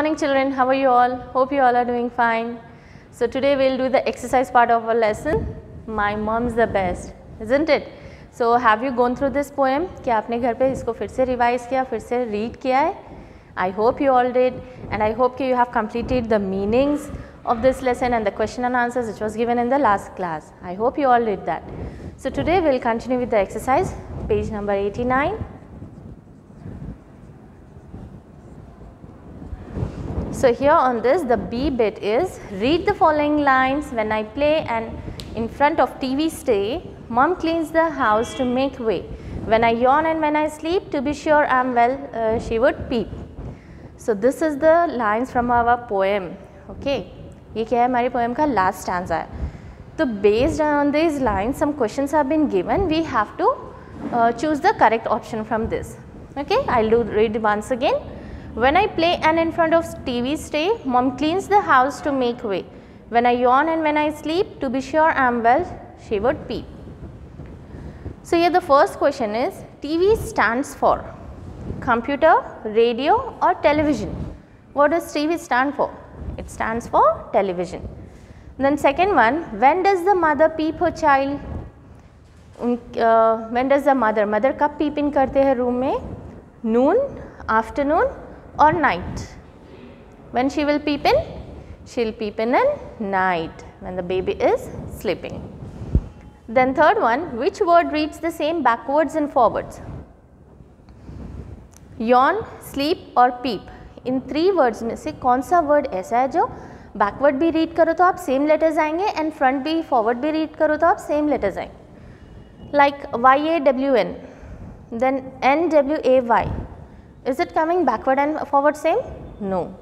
Morning children, how are you all? Hope you all are doing fine. So today we'll do the exercise part of our lesson. My mom's the best, isn't it? So have you gone through this poem? क्या आपने घर पे इसको फिर से revise किया, फिर से read किया है? I hope you all did, and I hope you have completed the meanings of this lesson and the question and answers which was given in the last class. I hope you all did that. So today we'll continue with the exercise, page number 89. So here on this, the B bit is read the following lines. When I play and in front of TV stay, mom cleans the house to make way. When I yawn and when I sleep, to be sure I'm well, she would peep. So this is the lines from our poem. Okay, ये क्या है हमारी poem का last stanza है. तो based on these lines, some questions have been given. We have to choose the correct option from this. Okay, I'll read once again. When I play and in front of TV stay, mom cleans the house to make way. When I yawn and when I sleep, to be sure I'm well, she would peep. So here the first question is, TV stands for computer, radio or television. What does TV stand for? It stands for television. Then second one, when does the mother peep her child? When does the mother कब peep in करते हैं room में? Noon, afternoon or night? When she will peep in? She will peep in at night when the baby is sleeping. Then third one, which word reads the same backwards and forwards? Yawn, sleep और peep. इन 3 words में से कौन सा word ऐसा है जो backward भी read करो तो आप same letters आएंगे and front भी forward भी read करो तो आप same letters आएंगे. Like Y-A-W-N, then N-W-A-Y. Is it coming backward and forward same? No.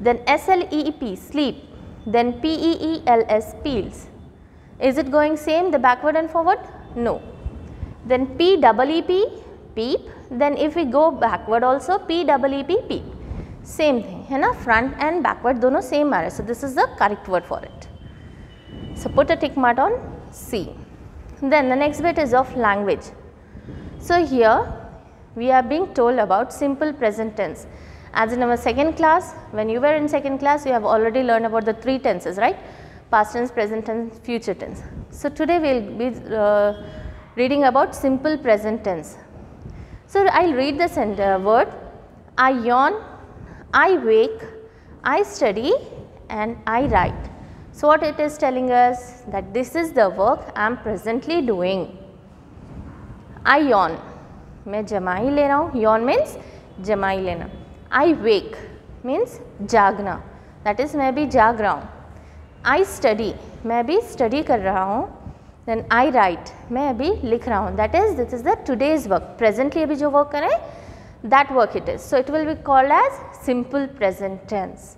Then S-L-E-E-P, sleep. Then P-E-E-L-S, peels. Is it going same the backward and forward? No. Then P-E-E-P, peep. Then if we go backward also P-E-E-P, peep. Same thing है ना, front and backward दोनों same आ रहे. So this is the correct word for it. So put a tick mark on C. Then the next bit is of language. So here we are being told about simple present tense. As in our second class, when you were in second class, you have already learned about the 3 tenses, right? Past tense, present tense, future tense. So today we will be reading about simple present tense. So I'll read this word. I yawn, I wake, I study and I write. So what it is telling us that this is the work I am presently doing. I yawn. मैं जमा ही ले रहा हूँ. Yawn means जमा ही लेना. I wake means जागना. That is मैं भी जाग रहा हूँ. I study, मैं भी study कर रहा हूँ. Then I write, मैं अभी लिख रहा हूँ. That is, this is the today's work. Presently अभी जो work कर रहे हैं, that work it is. So it will be called as simple present tense.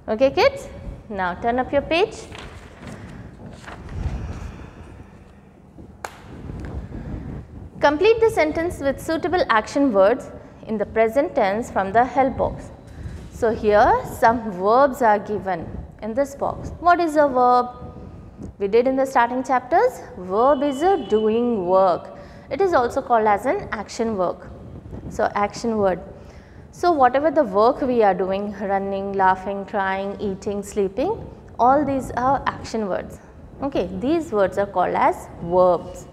Okay kids? Now turn up your page. Complete the sentence with suitable action words in the present tense from the help box. So here some verbs are given in this box. What is a verb? We did in the starting chapters. Verb is a doing work. It is also called as an action work. So action word. So whatever the work we are doing, running, laughing, crying, eating, sleeping, all these are action words. Okay, these words are called as verbs.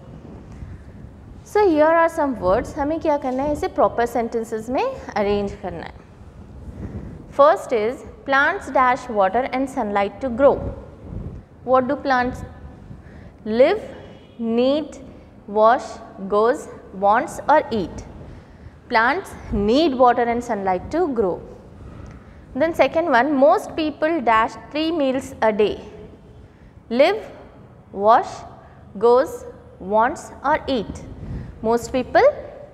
So here are some words. हमें क्या करना है, इसे proper sentences में arrange करना है. First is plants dash water and sunlight to grow. What do plants? Live, need, wash, goes, wants or eat. Plants need water and sunlight to grow. Then second one, most people dash 3 meals a day. Live, wash, goes, wants or eat. Most people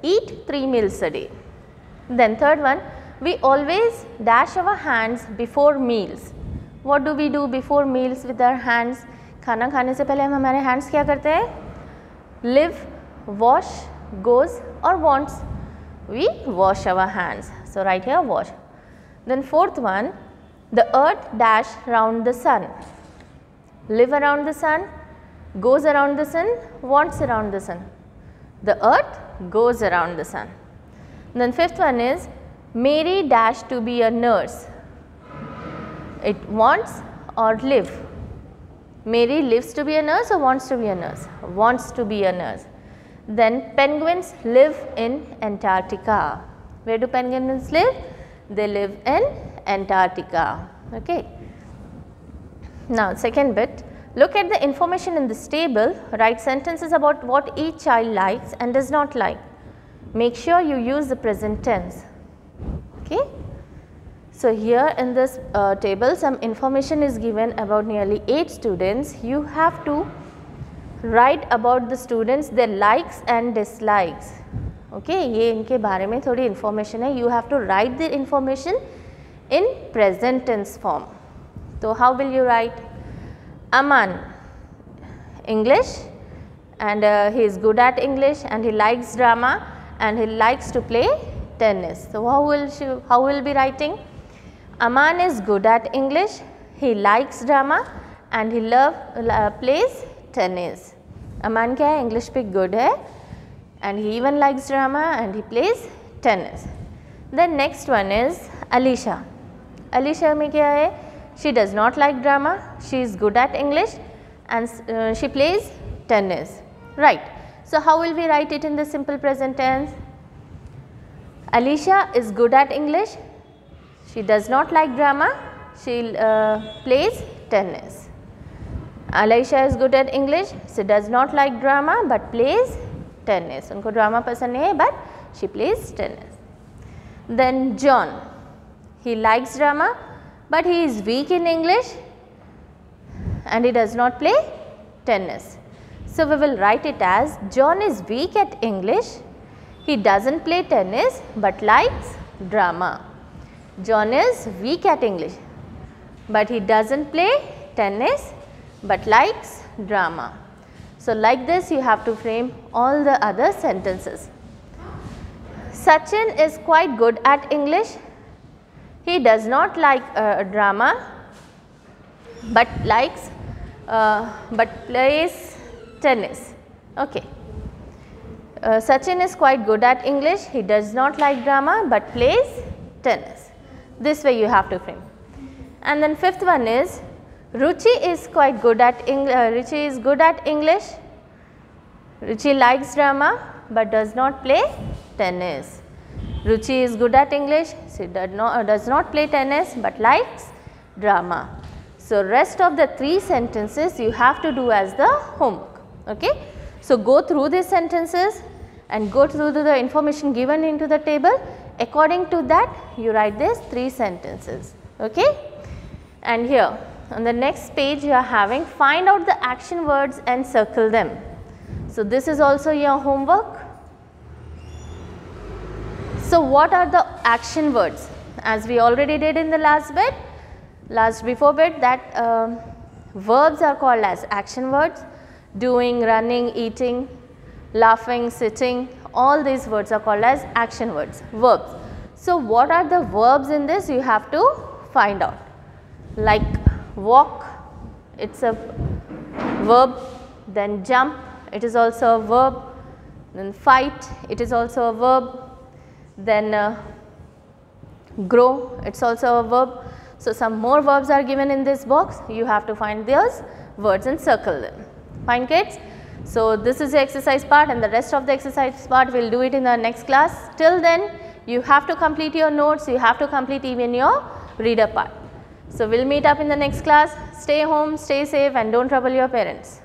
eat 3 meals a day. Then third one, we always dash our hands before meals. What do we do before meals with our hands? खाना खाने से पहले हम हमारे hands क्या करते हैं? Live, wash, goes or wants. We wash our hands. So right here wash. Then fourth one, the earth dash round the sun. Live around the sun, goes around the sun, wants around the sun. The earth goes around the sun. Then fifth one is Mary dash to be a nurse. It wants or live. Mary lives to be a nurse or wants to be a nurse? Wants to be a nurse. Then penguins live in Antarctica. Where do penguins live? They live in Antarctica. Okay. Now second bit, look at the information in this table, write sentences about what each child likes and does not like. Make sure you use the present tense. Okay. So here in this table some information is given about nearly 8 students. You have to write about the students, their likes and dislikes. Okay, ये इनके बारे में थोड़ी information है. You have to write the information in present tense form. So how will you write? Aman, English, and he is good at English and he likes drama and he likes to play tennis. So how will be writing? Aman is good at English, he likes drama and he plays tennis. Aman क्या है? English पे good है and he even likes drama and he plays tennis. Then next one is Alisha. Alisha में क्या है? She does not like drama, she is good at English and she plays tennis. Right. So how will we write it in the simple present tense? Alisha is good at English, she does not like drama, she plays tennis. Alisha is good at English, she does not like drama but plays tennis. उनको drama पसंद नहीं है but she plays tennis. Then John, he likes drama but he is weak in English and he does not play tennis. So we will write it as John is weak at English, he doesn't play tennis but likes drama. John is weak at English but he doesn't play tennis but likes drama. So like this you have to frame all the other sentences. Sachin is quite good at English, he does not like drama but plays tennis. Okay. Sachin is quite good at English, he does not like drama but plays tennis. This way you have to frame. And then fifth one is Ruchi is quite good at English. Ruchi is good at English, Ruchi likes drama but does not play tennis. Ruchi is good at English, she does not play tennis but likes drama. So rest of the 3 sentences you have to do as the homework. Okay. So go through these sentences and go through the information given into the table. According to that you write these 3 sentences. Okay. And here on the next page you are having find out the action words and circle them. So this is also your homework. So what are the action words? As we already did in the before bit that verbs are called as action words. Doing, running, eating, laughing, sitting, all these words are called as action words, verbs. So what are the verbs in this? You have to find out. Like walk, it's a verb. Then jump, it is also a verb. Then fight, it is also a verb. Then grow, it is also a verb. So some more verbs are given in this box. You have to find those words and circle them. Fine kids? So this is the exercise part and the rest of the exercise part we will do it in the next class. Till then you have to complete your notes, you have to complete even your reader part. So we will meet up in the next class. Stay home, stay safe and don't trouble your parents.